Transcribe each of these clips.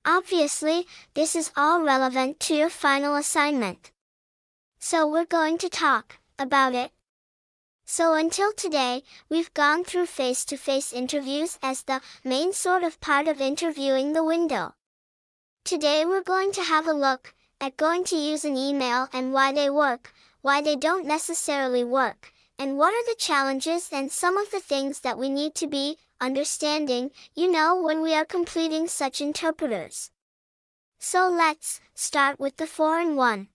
Obviously, this is all relevant to your final assignment. So we're going to talk about it. So until today, we've gone through face-to-face interviews as the main sort of part of interviewing the window. Today we're going to have a look at going to use an email and why they work, why they don't necessarily work, and what are the challenges and some of the things that we need to be understanding, when we are completing such interpreters. So let's start with the 4-in-1.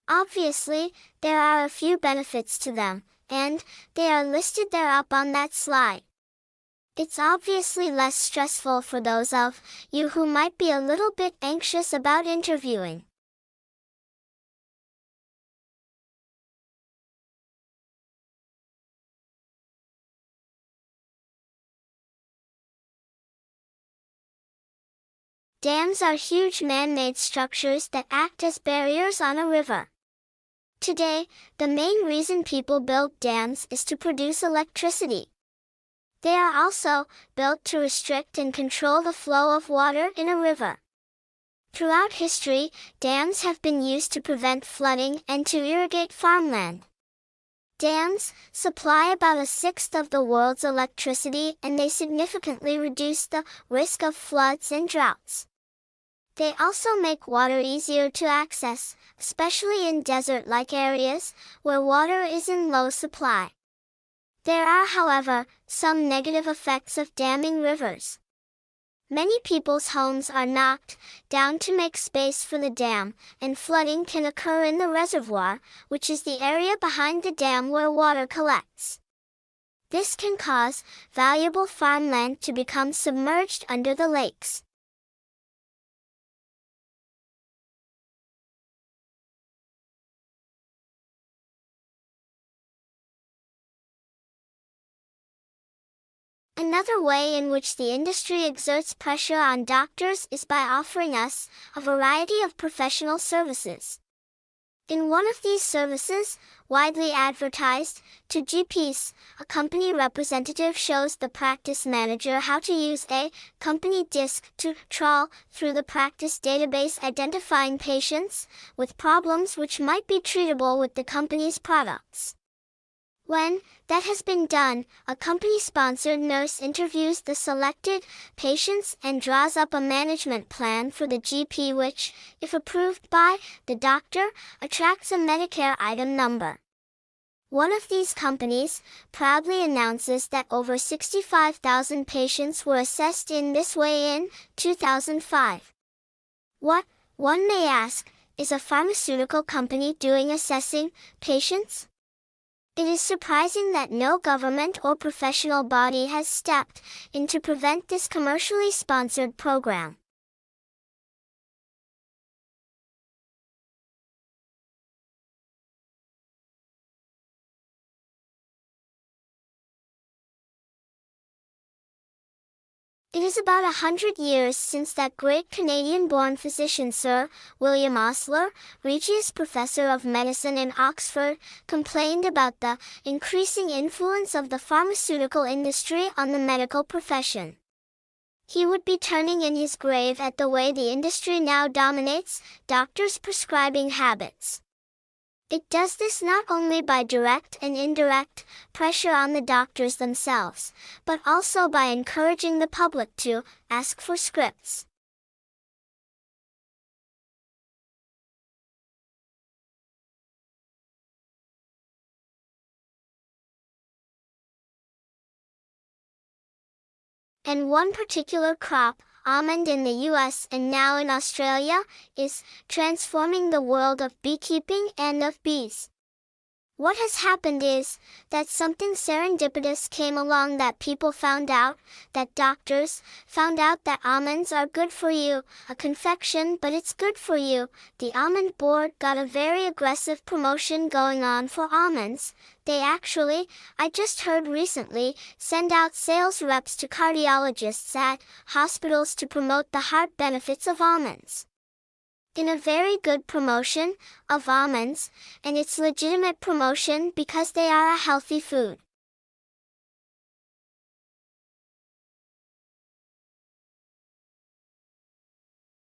Obviously, there are a few benefits to them, and they are listed there up on that slide. It's obviously less stressful for those of you who might be a little bit anxious about interviewing. Dams are huge man-made structures that act as barriers on a river. Today, the main reason people build dams is to produce electricity. They are also built to restrict and control the flow of water in a river. Throughout history, dams have been used to prevent flooding and to irrigate farmland. Dams supply about a sixth of the world's electricity, and they significantly reduce the risk of floods and droughts. They also make water easier to access, especially in desert-like areas, where water is in low supply. There are, however, some negative effects of damming rivers. Many people's homes are knocked down to make space for the dam, and flooding can occur in the reservoir, which is the area behind the dam where water collects. This can cause valuable farmland to become submerged under the lakes. Another way in which the industry exerts pressure on doctors is by offering us a variety of professional services. In one of these services, widely advertised to GPs, a company representative shows the practice manager how to use a company disk to trawl through the practice database, identifying patients with problems which might be treatable with the company's products. When that has been done, a company-sponsored nurse interviews the selected patients and draws up a management plan for the GP which, if approved by the doctor, attracts a Medicare item number. One of these companies proudly announces that over 65,000 patients were assessed in this way in 2005. What, one may ask, is a pharmaceutical company doing assessing patients? It is surprising that no government or professional body has stepped in to prevent this commercially sponsored program. It is about 100 years since that great Canadian-born physician Sir William Osler, Regius Professor of Medicine in Oxford, complained about the increasing influence of the pharmaceutical industry on the medical profession. He would be turning in his grave at the way the industry now dominates doctors' prescribing habits. It does this not only by direct and indirect pressure on the doctors themselves, but also by encouraging the public to ask for scripts. And one particular crop, almond in the US and now in Australia, is transforming the world of beekeeping and of bees. What has happened is that something serendipitous came along, that people found out, that doctors found out that almonds are good for you, a confection, but it's good for you. The almond board got a very aggressive promotion going on for almonds. They actually, I just heard recently, send out sales reps to cardiologists at hospitals to promote the heart benefits of almonds. In a very good promotion of almonds, and it's legitimate promotion because they are a healthy food.